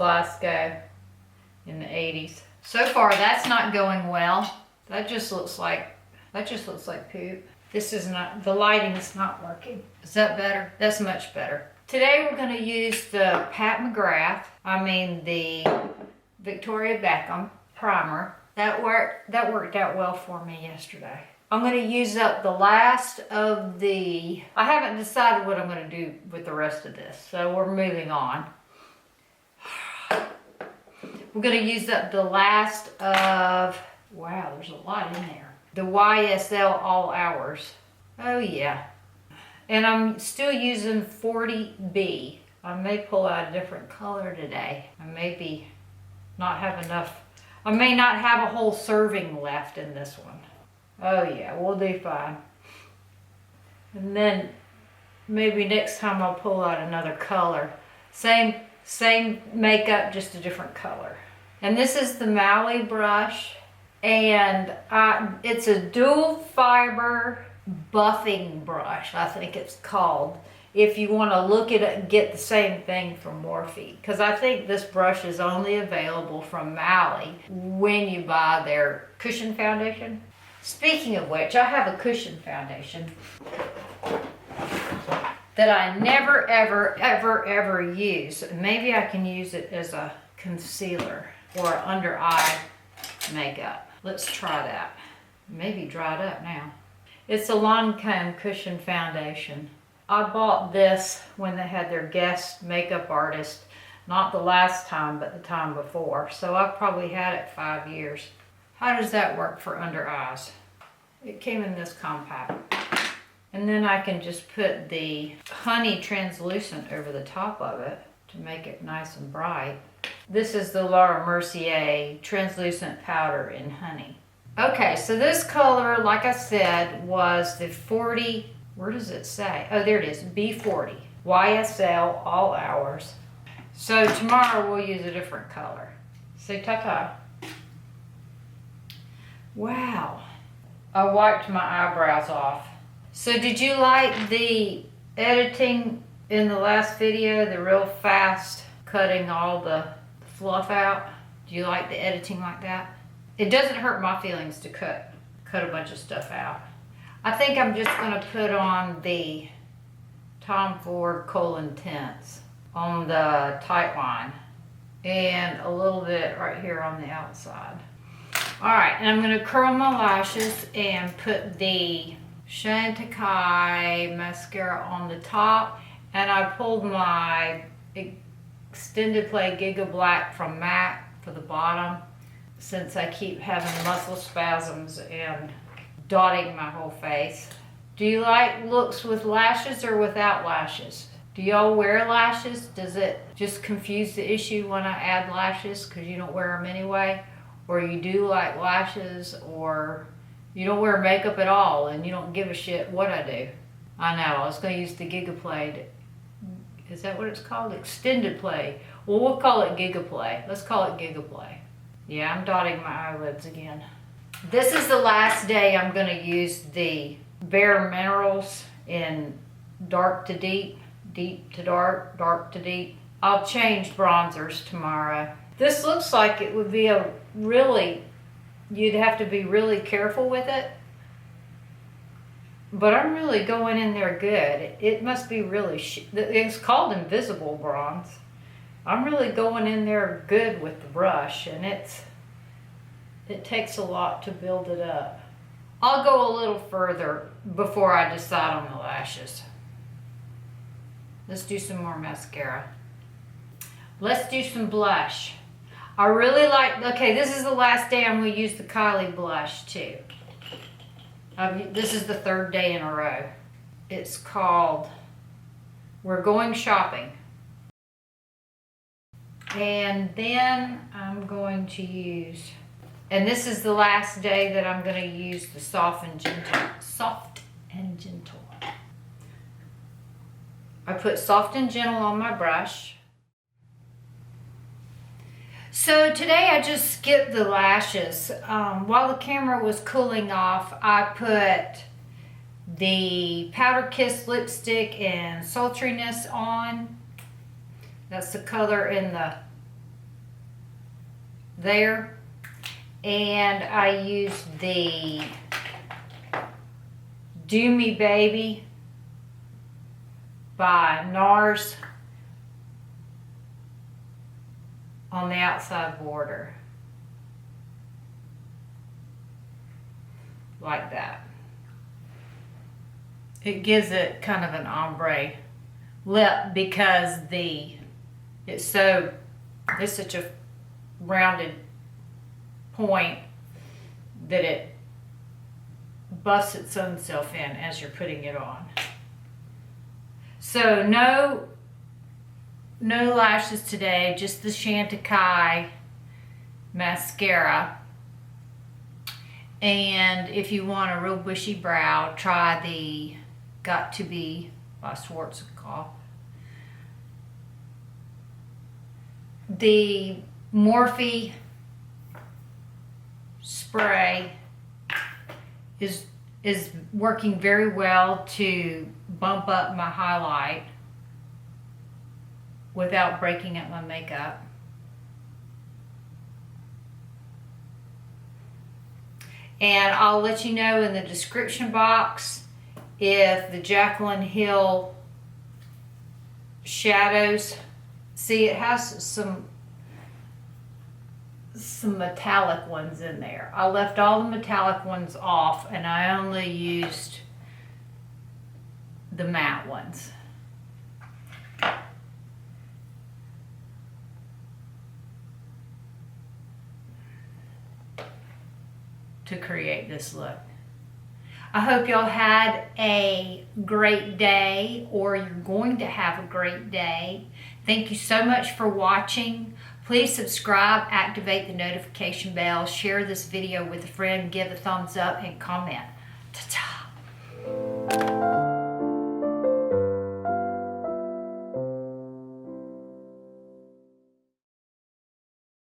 Glasgow in the 80s. So far, that's not going well. That just looks like poop. This is not, the lighting is not working. Is that better? That's much better. Today we're going to use the the Victoria Beckham primer. That worked out well for me yesterday. I'm going to use up the last of the, I haven't decided what I'm going to do with the rest of this, so we're moving on. We're going to use up the last of, wow, there's a lot in there. The YSL All Hours. Oh yeah. And I'm still using 40B. I may pull out a different color today. I may not have enough. I may not have a whole serving left in this one. Oh yeah, we'll do fine. And then maybe next time I'll pull out another color. Same makeup, just a different color. And this is the Mally brush. And it's a dual fiber buffing brush, I think it's called. If you want to look at it, get the same thing from Morphe. Because I think this brush is only available from Mally when you buy their cushion foundation. Speaking of which, I have a cushion foundation that I never, ever, ever, ever use. Maybe I can use it as a concealer or under eye makeup. Let's try that. Maybe dried up now. It's a Lancome cushion foundation. I bought this when they had their guest makeup artist, not the last time, but the time before. So I've probably had it 5 years. How does that work for under eyes? It came in this compact. And then I can just put the honey translucent over the top of it to make it nice and bright. This is the Laura Mercier translucent powder in honey. Okay, so this color, like I said, was the 40, where does it say? Oh, there it is, B40, YSL All Hours. So tomorrow we'll use a different color. Say ta-ta. Wow, I wiped my eyebrows off. So did you like the editing in the last video, the real fast cutting all the fluff out? Do you like the editing like that? It doesn't hurt my feelings to cut a bunch of stuff out. I think I'm just gonna put on the Tom Ford Kohl Intense on the Tightline and a little bit right here on the outside. All right, and I'm gonna curl my lashes and put the Chantecaille Mascara on the top, and I pulled my Extended Play Giga Black from MAC for the bottom, since I keep having muscle spasms and dotting my whole face. Do you like looks with lashes or without lashes? Do y'all wear lashes? Does it just confuse the issue when I add lashes because you don't wear them anyway? Or you do like lashes, or you don't wear makeup at all and you don't give a shit what I do? I know, I was going to use the Giga Play. Is that what it's called? Extended Play. Well, we'll call it Giga Play. Let's call it Giga Play. Yeah, I'm dotting my eyelids again. This is the last day I'm going to use the BareMinerals in dark to deep, deep to dark, dark to deep. I'll change bronzers tomorrow. This looks like it would be a really, you'd have to be really careful with it. But I'm really going in there good. It must be really, it's called Invisible Bronze. I'm really going in there good with the brush, and it takes a lot to build it up. I'll go a little further before I decide on the lashes. Let's do some more mascara. Let's do some blush. I really like, okay, this is the last day I'm going to use the Kylie blush too. This is the 3rd day in a row. It's called We're Going Shopping. And then I'm going to use, and this is the last day that I'm going to use the Soft and Gentle. I put Soft and Gentle on my brush. So today I just skipped the lashes. While the camera was cooling off, I put the Powder Kiss lipstick and Sultriness on. That's the color in the there. And I used the Do Me Baby by NARS on the outside border. Like that. It gives it kind of an ombre lip because it's such a rounded point that it buffs its own self in as you're putting it on. So no lashes today, just the Chantecaille Mascara. And if you want a real bushy brow, try the Got to Be by Schwarzkopf. The Morphe spray is working very well to bump up my highlight without breaking up my makeup. And I'll let you know in the description box if the Jaclyn Hill shadows, see it has some metallic ones in there. I left all the metallic ones off and I only used the matte ones. To create this look. I hope y'all had a great day, or you're going to have a great day. Thank you so much for watching. Please subscribe, activate the notification bell, share this video with a friend, give a thumbs up, and comment. Ta-ta!